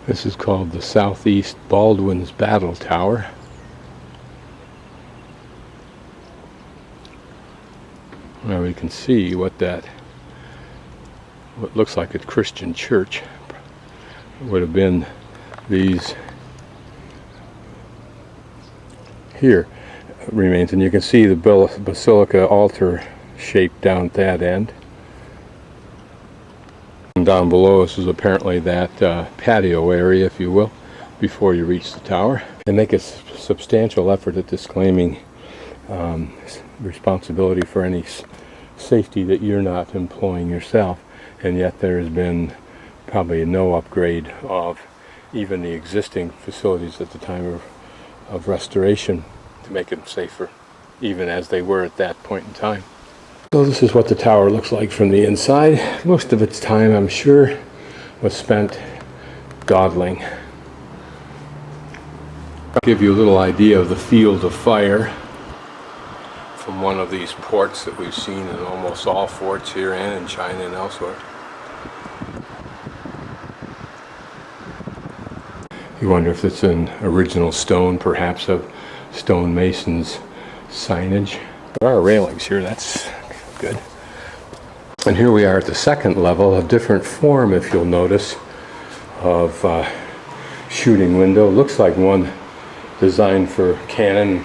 This is called the Southeast Baldwin's Battle Tower. Now we can see what looks like a Christian church would have been. These here remains, and you can see the basilica altar shaped down at that end. And down below us is apparently that patio area, if you will, before you reach the tower. They make a substantial effort at disclaiming responsibility for any safety that you're not employing yourself, and yet there has been probably no upgrade of even the existing facilities at the time of restoration to make them safer, even as they were at that point in time. So this is what the tower looks like from the inside. Most of its time, I'm sure, was spent dawdling. I'll give you a little idea of the field of fire from one of these ports that we've seen in almost all forts here and in China and elsewhere. You wonder if it's an original stone, perhaps of stonemason's signage. There are railings here, that's good. And here we are at the second level, a different form, if you'll notice, of shooting window. Looks like one designed for cannon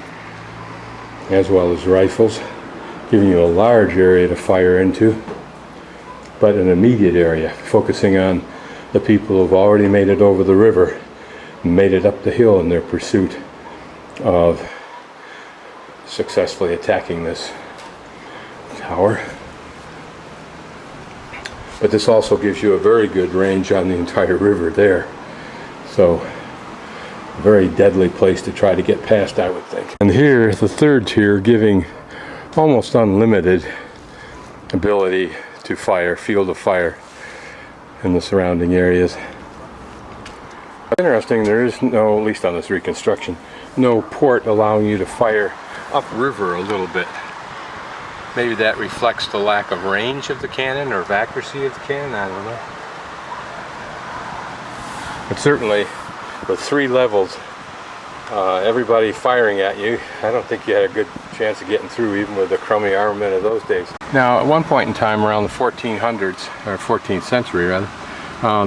as well as rifles, giving you a large area to fire into, but an immediate area, focusing on the people who've already made it over the river, made it up the hill in their pursuit of successfully attacking this tower. But this also gives you a very good range on the entire river there. So, a very deadly place to try to get past, I would think. And here, the third tier, giving almost unlimited ability to fire, field of fire in the surrounding areas. Interesting, there is no, at least on this reconstruction, no port allowing you to fire upriver a little bit. Maybe that reflects the lack of range of the cannon or of accuracy of the cannon, I don't know. But certainly, with 3 levels, everybody firing at you, I don't think you had a good chance of getting through, even with the crummy armament of those days. Now, at one point in time, around the 1400s, or 14th century rather,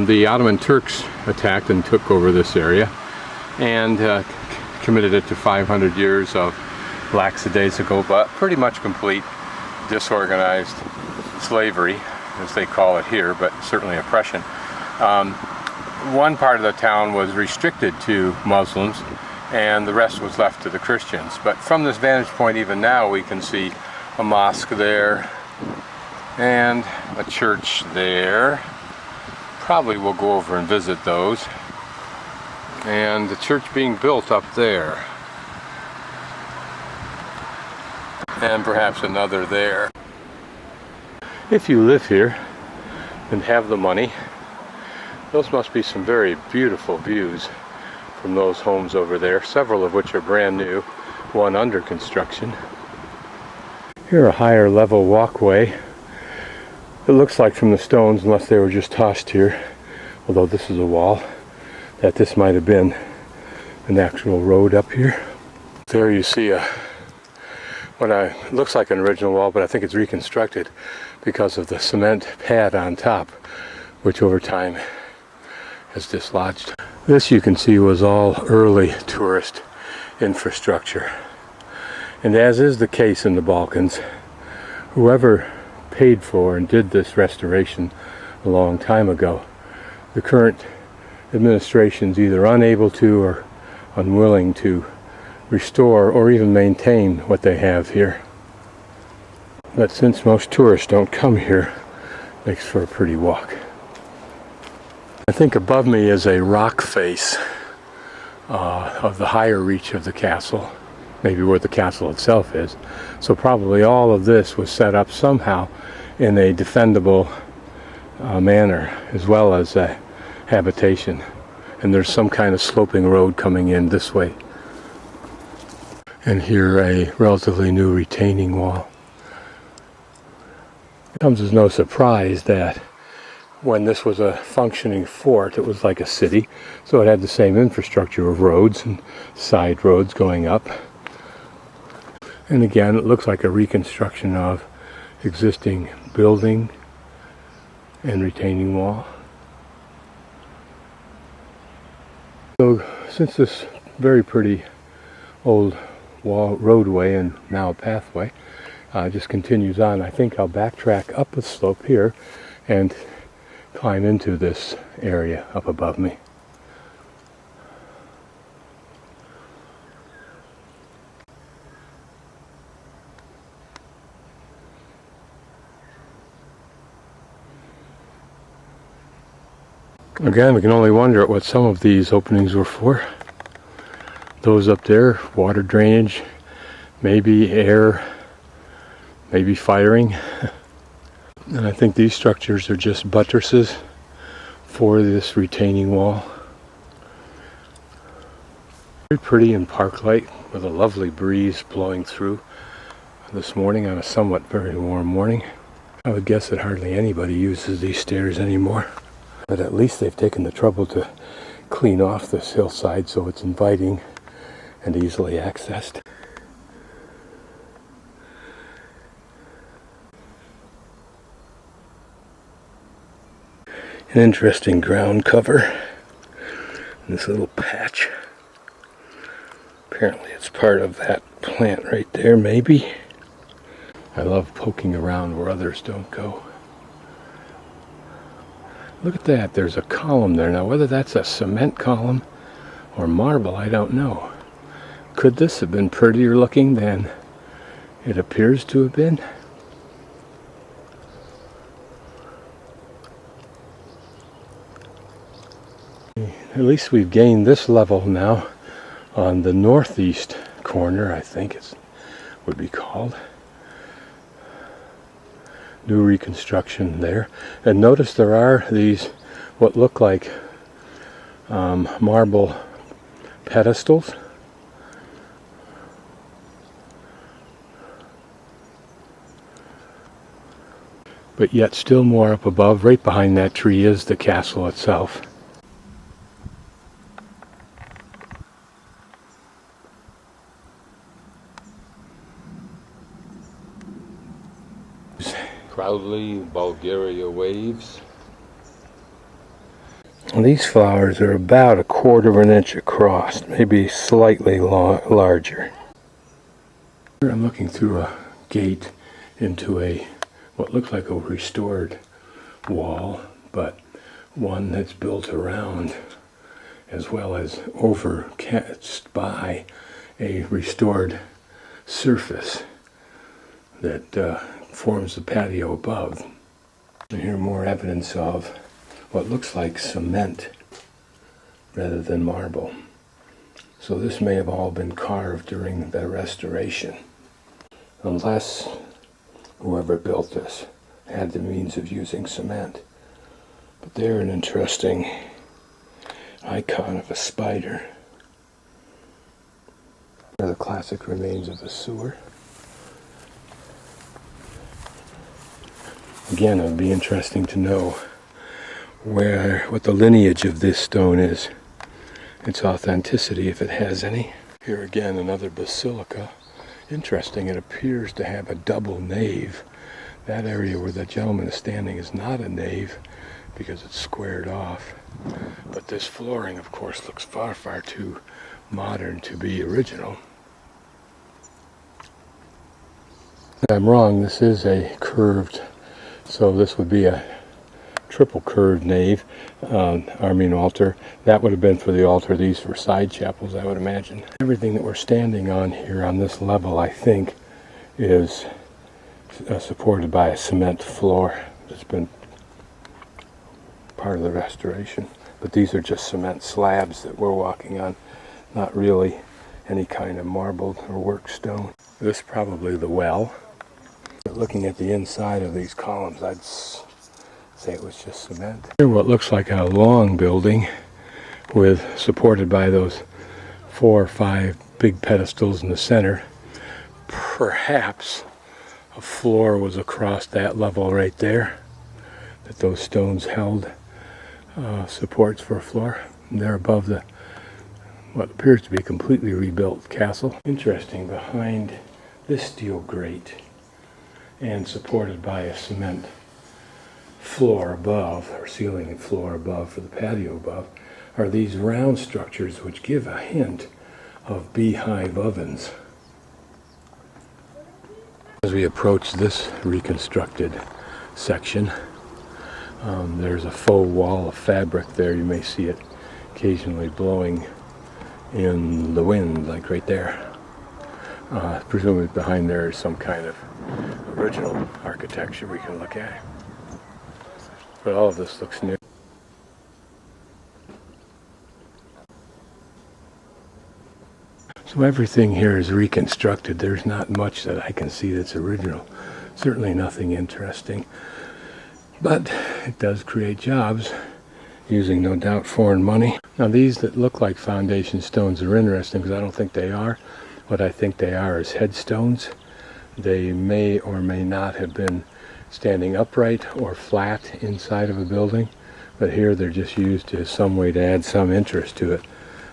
the Ottoman Turks attacked and took over this area and committed it to 500 years of lackadaisical, but pretty much complete, disorganized slavery, as they call it here, but certainly oppression. One part of the town was restricted to Muslims, and the rest was left to the Christians. But from this vantage point, even now, we can see a mosque there and a church there. Probably we'll go over and visit those. And the church being built up there. And perhaps another there. If you live here and have the money, those must be some very beautiful views from those homes over there, several of which are brand new, one under construction. Here, a higher level walkway. It looks like from the stones, unless they were just tossed here, although this is a wall, that this might have been an actual road up here. There you see it looks like an original wall, but I think it's reconstructed because of the cement pad on top, which over time has dislodged. This, you can see, was all early tourist infrastructure. And as is the case in the Balkans, whoever paid for and did this restoration a long time ago, the current administration's either unable to or unwilling to restore or even maintain what they have here. But since most tourists don't come here, it makes for a pretty walk. I think above me is a rock face of the higher reach of the castle, maybe where the castle itself is. So probably all of this was set up somehow in a defendable manner, as well as a habitation. And there's some kind of sloping road coming in this way. And here a relatively new retaining wall. It comes as no surprise that when this was a functioning fort, it was like a city, so it had the same infrastructure of roads and side roads going up. And again, it looks like a reconstruction of existing building and retaining wall. So since this very pretty old roadway and now a pathway just continues on, I think I'll backtrack up the slope here and climb into this area up above me. Again, we can only wonder what some of these openings were for. Those up there, water drainage, maybe air, maybe firing. And I think these structures are just buttresses for this retaining wall. Very pretty in park-light with a lovely breeze blowing through this morning on a somewhat very warm morning. I would guess that hardly anybody uses these stairs anymore. But at least they've taken the trouble to clean off this hillside so it's inviting and easily accessed. An interesting ground cover in this little patch. Apparently it's part of that plant right there, maybe. I love poking around where others don't go. Look at that, there's a column there. Now whether that's a cement column or marble, I don't know. Could this have been prettier looking than it appears to have been? At least we've gained this level now on the northeast corner, I think it would be called. New reconstruction there. And notice there are these what look like marble pedestals. But yet still more up above. Right behind that tree is the castle itself. Proudly, Bulgaria waves. These flowers are about 1/4 of an inch across, maybe slightly larger. Here I'm looking through a gate into what looks like a restored wall, but one that's built around as well as overcast by a restored surface that forms the patio above. And here more evidence of what looks like cement rather than marble. So this may have all been carved during the restoration, unless whoever built this had the means of using cement. But they're an interesting icon of a spider. They're the classic remains of a sewer. Again, it would be interesting to know what the lineage of this stone is, its authenticity, if it has any. Here again, another basilica. Interesting, it appears to have a double nave. That area where the gentleman is standing is not a nave because it's squared off. But this flooring, of course, looks far, far too modern to be original. I'm wrong, this is a curved, so this would be a triple curved nave, altar. That would have been for the altar, these for side chapels, I would imagine. Everything that we're standing on here on this level, I think, is supported by a cement floor that's been part of the restoration. But these are just cement slabs that we're walking on, not really any kind of marbled or worked stone. This is probably the well. But looking at the inside of these columns, I'd say it was just cement. Here what looks like a long building supported by those 4 or 5 big pedestals in the center. Perhaps a floor was across that level right there. that those stones held supports for a floor. And they're above the what appears to be a completely rebuilt castle. Interesting, behind this steel grate and supported by a cement floor above, or ceiling and floor above for the patio above, are these round structures which give a hint of beehive ovens. As we approach this reconstructed section, there's a faux wall of fabric there. You may see it occasionally blowing in the wind, like right there. Presumably behind there is some kind of original architecture we can look at. But all of this looks new. So everything here is reconstructed. There's not much that I can see that's original. Certainly nothing interesting. But it does create jobs, using no doubt foreign money. Now these that look like foundation stones are interesting because I don't think they are. What I think they are is headstones. They may or may not have been standing upright or flat inside of a building, but here they're just used as some way to add some interest to it.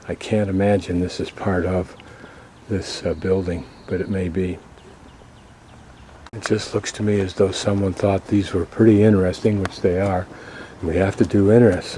I can't imagine this is part of this building, but it may be. It just looks to me as though someone thought these were pretty interesting, which they are. We have to do interest.